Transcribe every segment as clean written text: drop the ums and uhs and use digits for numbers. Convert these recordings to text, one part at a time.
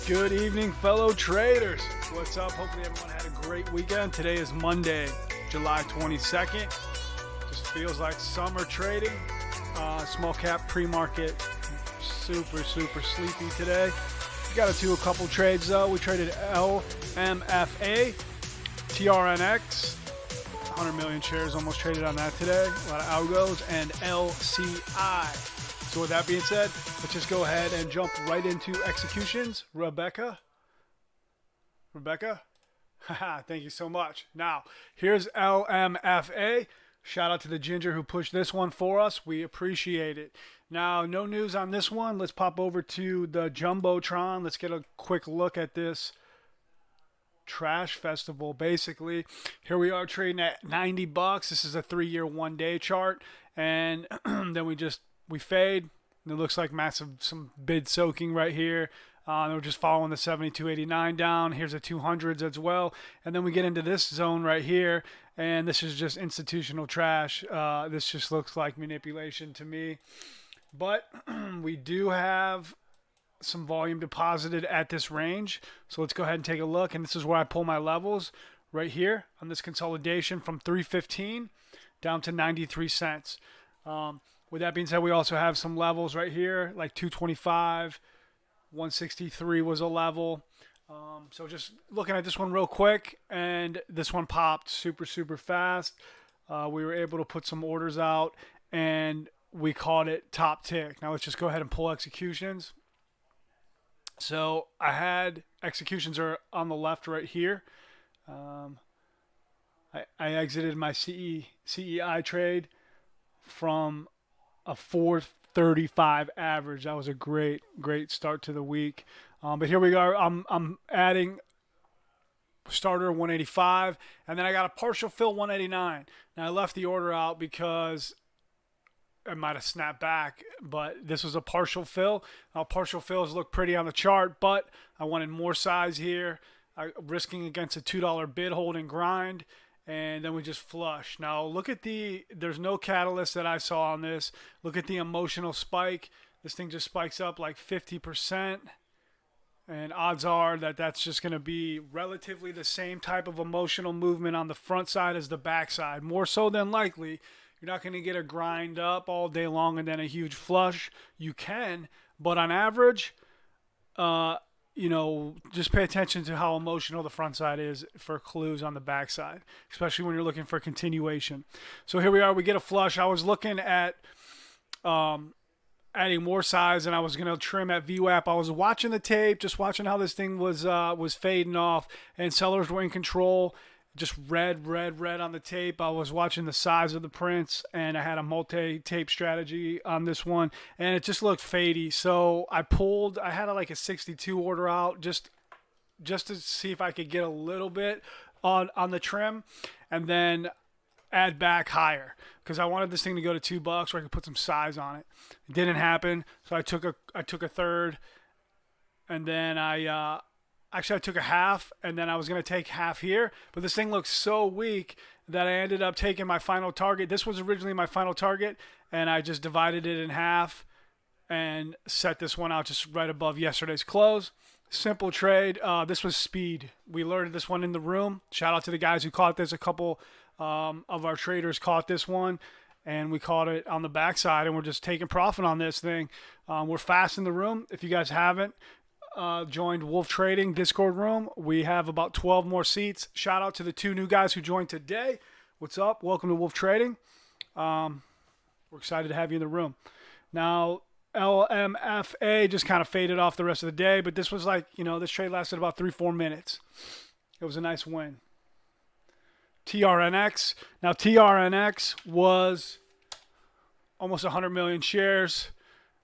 Good evening, fellow traders. What's up? Hopefully everyone had a great weekend. Today is Monday, July 22nd. Just feels like summer trading. Small cap pre-market, super sleepy today. We got to do a couple trades though. We traded LMFA, TRNX, 100 million shares almost traded on that today. A lot of Algos and LCI. So with that being said, let's just go ahead and jump right into executions. Rebecca? Haha, thank you so much. Now, here's LMFA. Shout out to the Ginger who pushed this one for us. We appreciate it. Now, no news on this one. Let's pop over to the Jumbotron. Let's get a quick look at this trash festival. Basically, here we are trading at 90 bucks. This is a 3-year 1-day chart. And then we fade. It looks like some bid soaking right here. We're just following the 72.89 down. Here's the 200s as well. And then we get into this zone right here. And this is just institutional trash. This just looks like manipulation to me. But we do have some volume deposited at this range. So let's go ahead and take a look. And this is where I pull my levels right here on this consolidation from 315 down to 93 cents. With that being said, we also have some levels right here, like 225, 163 was a level. So just looking at this one real quick, and this one popped super fast. We were able to put some orders out, and we called it top tick. Now let's just go ahead and pull executions. So I had executions are on the left right here. I exited my CEI trade from a 435 average. That was a great start to the week. But here we are. I'm adding starter 185, and then I got a partial fill 189. Now I left the order out because it might have snapped back, but this was a partial fill. Now partial fills look pretty on the chart, but I wanted more size here. Risking against a $2 bid, hold and grind. And then we just flush. Now look at there's no catalyst that I saw on this. Look at the emotional spike. This thing just spikes up like 50%. And odds are that that's just going to be relatively the same type of emotional movement on the front side as the back side. More so than likely, you're not going to get a grind up all day long and then a huge flush. You can, but on average, just pay attention to how emotional the front side is for clues on the back side, especially when you're looking for continuation. So here we are. We get a flush. I was looking at adding more size, and I was going to trim at VWAP. I was watching the tape, just watching how this thing was fading off, and sellers were in control. Just red on the tape. I was watching the size of the prints, and I had a multi-tape strategy on this one, and it just looked fadey. So I had like a 62 order out just to see if I could get a little bit on the trim, and then add back higher because I wanted this thing to go to $2 where I could put some size on it. It didn't happen, so I took a third, and then Actually, I took a half, and then I was going to take half here. But this thing looks so weak that I ended up taking my final target. This was originally my final target, and I just divided it in half and set this one out just right above yesterday's close. Simple trade. This was speed. We learned this one in the room. Shout out to the guys who caught this. A couple of our traders caught this one, and we caught it on the backside, and we're just taking profit on this thing. We're fast in the room. If you guys haven't, joined Wolf Trading Discord room. We have about 12 more seats. Shout out to the 2 new guys who joined today. What's up? Welcome to Wolf Trading. We're excited to have you in the room. Now, LMFA just kind of faded off the rest of the day, but this was like, this trade lasted about 3-4 minutes. It was a nice win. TRNX. Now, TRNX was almost 100 million shares.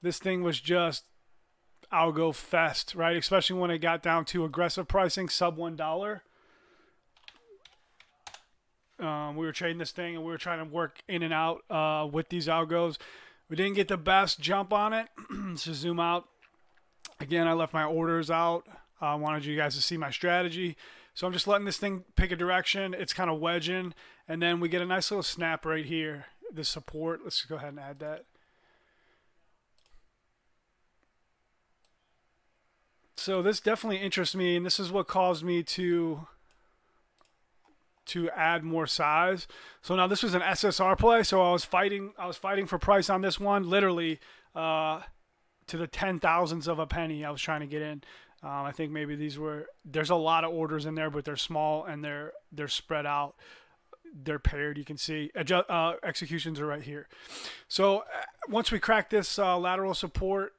This thing was just Algo fest, right? Especially when it got down to aggressive pricing, sub $1. We were trading this thing, and we were trying to work in and out with these algos. We didn't get the best jump on it. Let's just zoom out. Again, I left my orders out. I wanted you guys to see my strategy. So I'm just letting this thing pick a direction. It's kind of wedging, and then we get a nice little snap right here. The support. Let's go ahead and add that. So this definitely interests me, and this is what caused me to add more size. So now this was an SSR play, so I was fighting for price on this one, literally to the 10,000ths of a penny. I was trying to get in. I think maybe there's a lot of orders in there, but they're small and they're spread out. They're paired. You can see executions are right here. So once we crack this lateral support,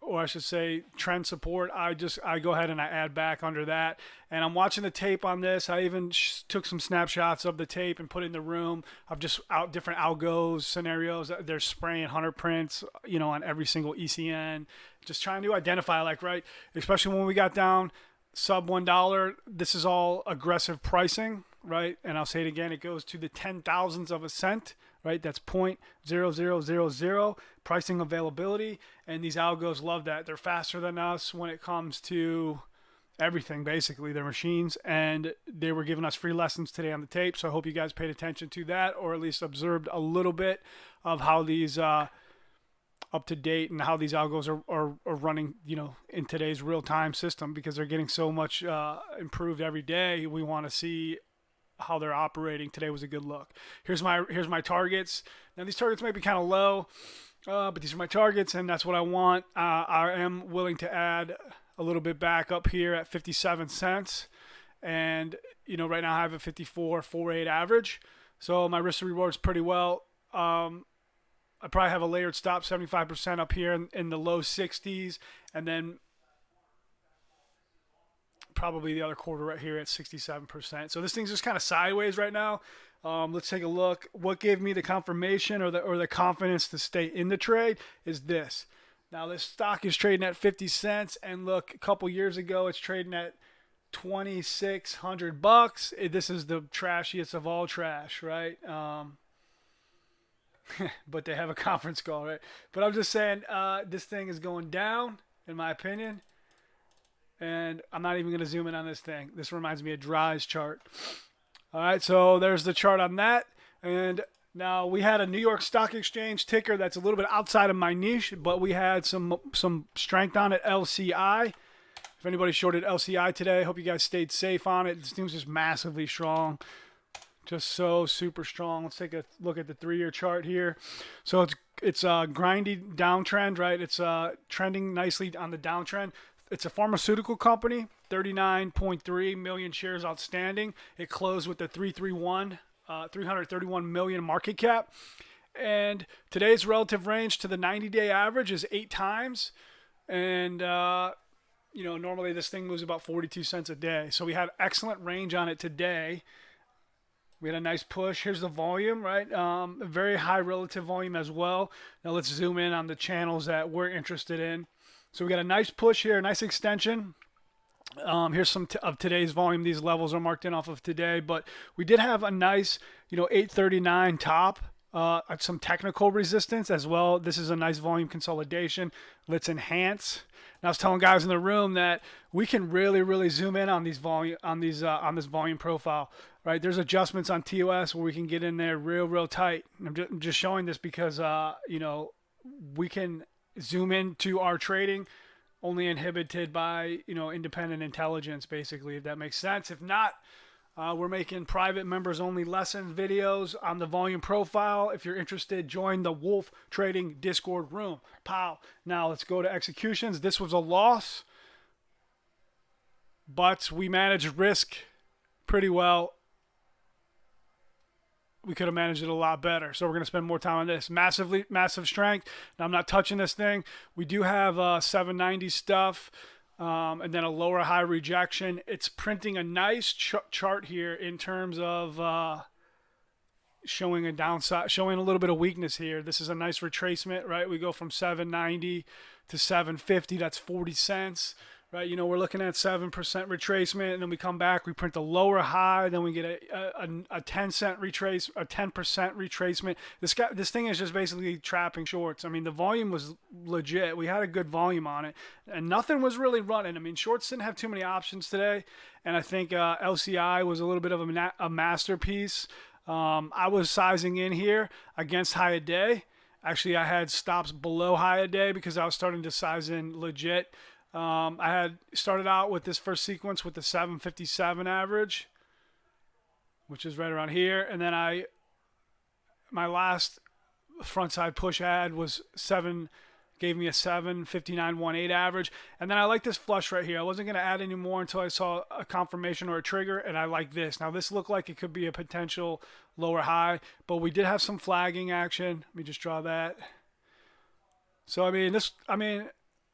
or I should say trend support, I go ahead and I add back under that. And I'm watching the tape on this. I even took some snapshots of the tape and put it in the room of just different algos scenarios. They're spraying 100 prints, on every single ECN, just trying to identify, like, right, especially when we got down sub $1. This is all aggressive pricing, right? And I'll say it again, it goes to the 10,000ths of a cent, right? That's 0.0000 pricing availability. And these algos love that. They're faster than us when it comes to everything, basically. They're machines, and they were giving us free lessons today on the tape. So I hope you guys paid attention to that, or at least observed a little bit of how these up to date and how these algos are running, in today's real-time system, because they're getting so much improved every day. We want to see how they're operating. Today was a good look. Here's my targets. Now these targets might be kind of low, but these are my targets, and that's what I want. I am willing to add a little bit back up here at 57 cents, and right now I have a 54.48 average, so my risk to reward is pretty well. I probably have a layered stop 75% up here in the low 60s, and then probably the other quarter right here at 67%. So this thing's just kind of sideways right now. Let's take a look. What gave me the confirmation or the confidence to stay in the trade is this. Now this stock is trading at 50 cents, and look, a couple years ago it's trading at $2,600. This is the trashiest of all trash, right? But they have a conference call, right? But I'm just saying, this thing is going down, in my opinion. And I'm not even going to zoom in on this thing. This reminds me of Dry's chart. All right, so there's the chart on that. And now we had a New York Stock Exchange ticker that's a little bit outside of my niche, but we had some strength on it, LCI. If anybody shorted LCI today, I hope you guys stayed safe on it. This thing was just massively strong. Just so super strong. Let's take a look at the 3-year chart here. So it's a grindy downtrend, right? It's trending nicely on the downtrend. It's a pharmaceutical company, 39.3 million shares outstanding. It closed with a 331 million market cap. And today's relative range to the 90-day average is 8 times. And normally this thing moves about 42 cents a day. So we had excellent range on it today. We had a nice push. Here's the volume, right? A very high relative volume as well. Now let's zoom in on the channels that we're interested in. So we got a nice push here, a nice extension. Here's some of today's volume. These levels are marked in off of today, but we did have a nice, 839 top. Some technical resistance as well. This is a nice volume consolidation. Let's enhance. And I was telling guys in the room that we can really, really zoom in on these volume on this volume profile. Right, there's adjustments on TOS where we can get in there real tight. And I'm just showing this because we can zoom into our trading only inhibited by independent intelligence, basically, if that makes sense. If not, we're making private members only lesson videos on the volume profile. If you're interested, join the Wolf Trading Discord room. Pow. Now let's go to executions. This was a loss, but we managed risk pretty well. We could have managed it a lot better. So we're going to spend more time on this. Massive strength. Now I'm not touching this thing. We do have 790 stuff. And then a lower high rejection. It's printing a nice chart here in terms of showing a downside, showing a little bit of weakness here. This is a nice retracement, right? We go from 790 to 750. That's 40 cents, right? We're looking at 7% retracement, and then we come back, we print a lower high, then we get a 10-cent retrace, a 10% retracement. This thing is just basically trapping shorts. I mean, the volume was legit. We had a good volume on it, and nothing was really running. I mean, shorts didn't have too many options today, and I think LCI was a little bit of a masterpiece. I was sizing in here against high a day. Actually, I had stops below high a day because I was starting to size in legit. I had started out with this first sequence with the 757 average, which is right around here, and then my last frontside push ad was gave me a 759.18 average, and then I like this flush right here. I wasn't going to add any more until I saw a confirmation or a trigger, and I like this. Now this looked like it could be a potential lower high, but we did have some flagging action. Let me just draw that. So it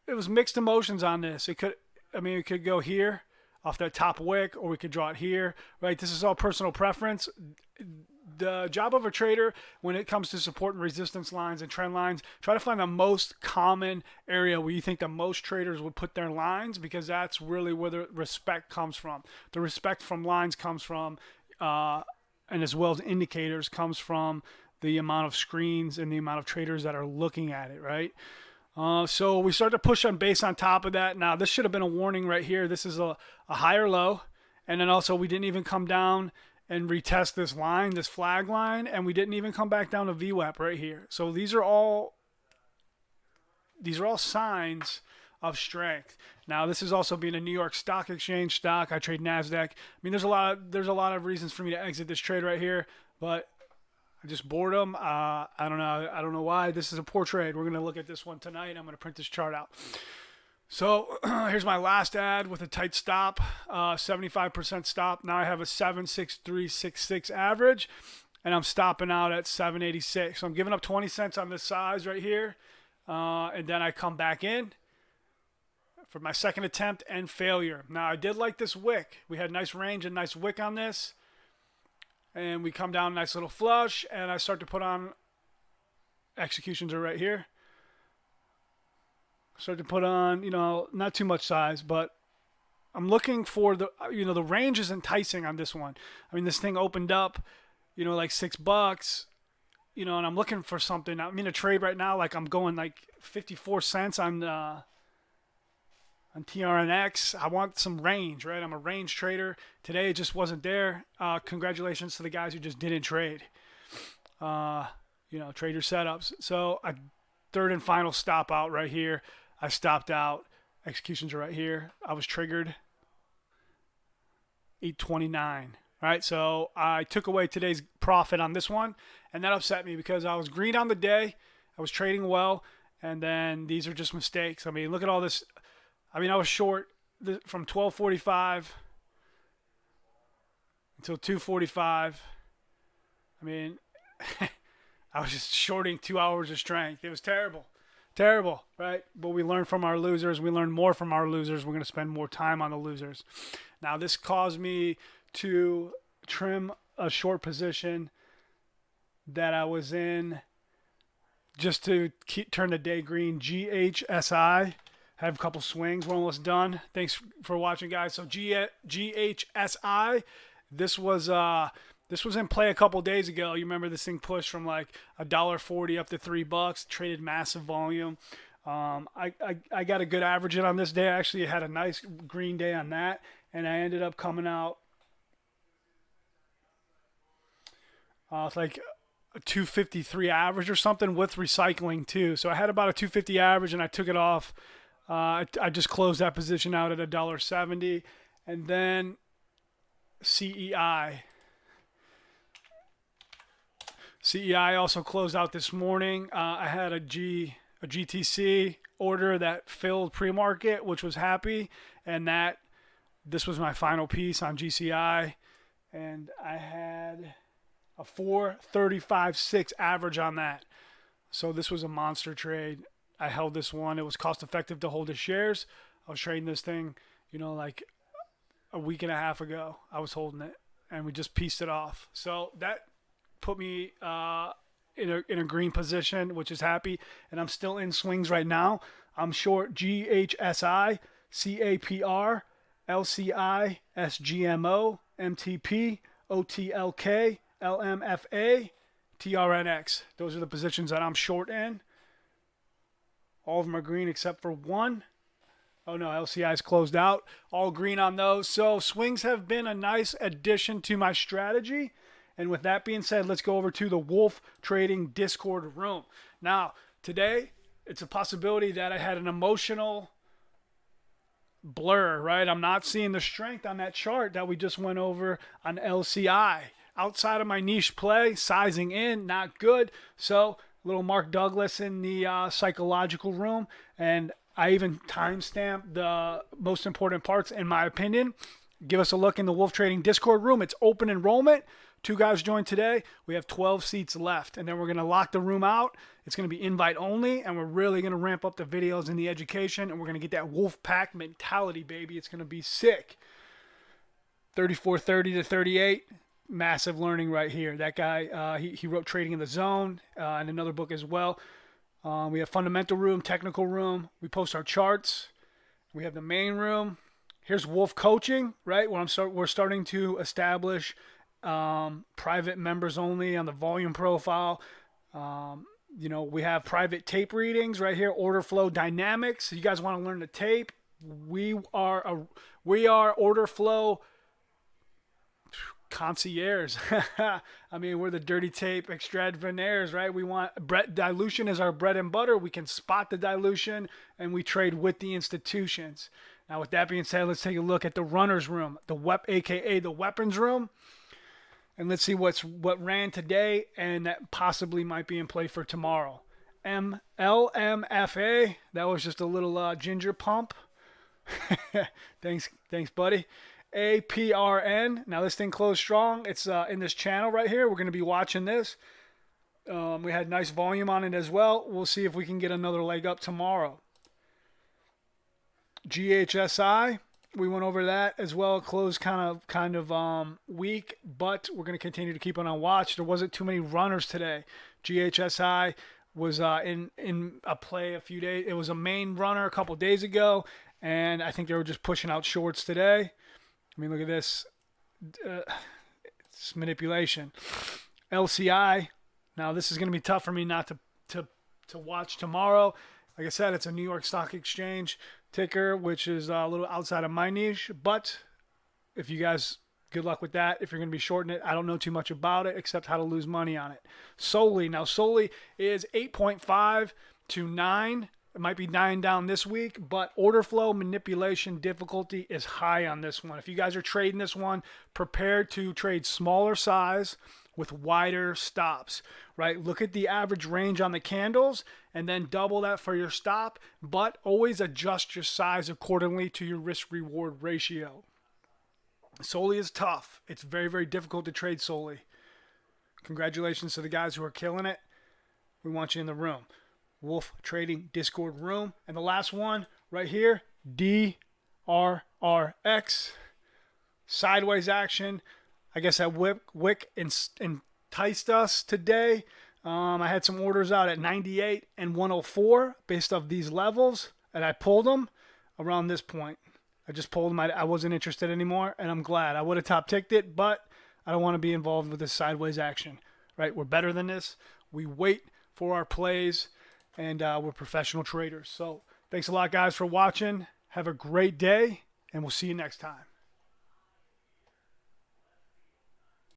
was mixed emotions on this. It could go here off that top wick, or we could draw it here, right? This is all personal preference. The job of a trader when it comes to support and resistance lines and trend lines, try to find the most common area where you think the most traders would put their lines, because that's really where the respect comes from. The respect from lines comes from, and as well as indicators, comes from the amount of screens and the amount of traders that are looking at it, right? So we start to push on base on top of that. Now this should have been a warning right here. This is a higher low, and then also we didn't even come down and retest this line, this flag line, and we didn't even come back down to VWAP right here. So these are all signs of strength. Now this is also being a New York Stock Exchange stock. I trade NASDAQ. I mean, there's a lot of reasons for me to exit this trade right here, but I just boredom. I don't know why. This is a poor trade. We're gonna look at this one tonight. I'm gonna print this chart out. So here's my last ad with a tight stop, 75% stop. Now I have a 76366 average, and I'm stopping out at 786. So I'm giving up 20 cents on this size right here, and then I come back in for my second attempt and failure. Now I did like this wick. We had nice range and nice wick on this, and we come down, nice little flush, and I start to put on executions are right here. Start to put on, not too much size, but I'm looking for the range is enticing on this one. I mean, this thing opened up, like $6, and I'm looking for something. I'm in a trade right now, like I'm going like 54 cents on TRNX. I want some range, right? I'm a range trader. Today it just wasn't there. Congratulations to the guys who just didn't trade. Trader setups. So a third and final stop out right here. I stopped out. Executions are right here. I was triggered. 829. All right, so I took away today's profit on this one, and that upset me because I was green on the day. I was trading well, and then these are just mistakes. I mean, look at all this. I mean, I was short from 12:45 until 2:45. I mean, I was just shorting 2 hours of strength. It was terrible. Terrible, right? But we learn from our losers. We learn more from our losers. We're going to spend more time on the losers. Now, this caused me to trim a short position that I was in just to turn the day green. GHSI. Have a couple swings. We're almost done. Thanks for watching, guys. So GHSI, this was in play a couple days ago. You remember this thing pushed from like $1.40 up to $3. Traded massive volume. I got a good average in on this day. I actually had a nice green day on that, and I ended up coming out it's like a 253 average or something with recycling too. So I had about a 250 average, and I took it off. I just closed that position out at $1.70, and then CEI. CEI also closed out this morning. I had a GTC order that filled pre-market, which was happy, and this was my final piece on GCI, and I had a 435.6 average on that. So this was a monster trade. I held this one. It was cost effective to hold the shares. I was trading this thing, like a week and a half ago. I was holding it, and we just pieced it off. So that put me in a green position, which is happy. And I'm still in swings right now. I'm short GHSI, CAPR, LCI, SGMO, MTP, OTLK, LMFA, TRNX. Those are the positions that I'm short in. All of them are green except for one. Oh no, LCI is closed out. All green on those. So swings have been a nice addition to my strategy. And with that being said, let's go over to the Wolf Trading Discord room. Now, today, it's a possibility that I had an emotional blur, right? I'm not seeing the strength on that chart that we just went over on LCI. Outside of my niche play, sizing in, not good. So little Mark Douglas in the psychological room, and I even timestamp the most important parts in my opinion. Give us a look in the Wolf Trading Discord room. It's open enrollment. 2 guys joined today. We have 12 seats left, and then we're going to lock the room out. It's going to be invite only, and we're really going to ramp up the videos and the education, and we're going to get that wolf pack mentality, baby. It's going to be sick. 3430 to 38. Massive learning right here. That guy, he wrote Trading in the Zone and another book as well. We have fundamental room, technical room. We post our charts. We have the main room. Here's Wolf Coaching, right? Where we're starting to establish private members only on the volume profile. We have private tape readings right here. Order flow dynamics. You guys want to learn the tape? We are order flow concierge. I mean, we're the dirty tape extraordinaires, right? We want dilution is our bread and butter. We can spot the dilution, and we trade with the institutions. Now, with that being said, let's take a look at the runner's room, aka the weapons room, and let's see what ran today and that possibly might be in play for tomorrow. LMFA, that was just a little ginger pump. Thanks, buddy. APRN. Now this thing closed strong. It's in this channel right here. We're going to be watching this. We had nice volume on it as well. We'll see if we can get another leg up tomorrow. GHSI, we went over that as well. Closed kind of weak, but we're going to continue to keep it on watch. There wasn't too many runners today. GHSI was in a play a few days. It was a main runner a couple days ago, and I think they were just pushing out shorts today. I mean, look at this. It's manipulation. LCI. Now, this is going to be tough for me not to watch tomorrow. Like I said, it's a New York Stock Exchange ticker, which is a little outside of my niche. But if you guys, good luck with that. If you're going to be shorting it, I don't know too much about it except how to lose money on it. Solely. Now, Solely is 8.5 to 9. It might be 9 down this week, but order flow manipulation difficulty is high on this one. If you guys are trading this one, prepare to trade smaller size with wider stops, right? Look at the average range on the candles and then double that for your stop, but always adjust your size accordingly to your risk-reward ratio. Solely is tough. It's very, very difficult to trade Solely. Congratulations to the guys who are killing it. We want you in the room. Wolf Trading Discord room. And the last one right here, TRNX. Sideways action. I guess that wick enticed us today. I had some orders out at 98 and 104 based off these levels, and I pulled them around this point. I just pulled them. I wasn't interested anymore, and I'm glad. I would have top ticked it, but I don't want to be involved with this sideways action. Right? We're better than this. We wait for our plays, and we're professional traders. So thanks a lot, guys, for watching. Have a great day, and we'll see you next time.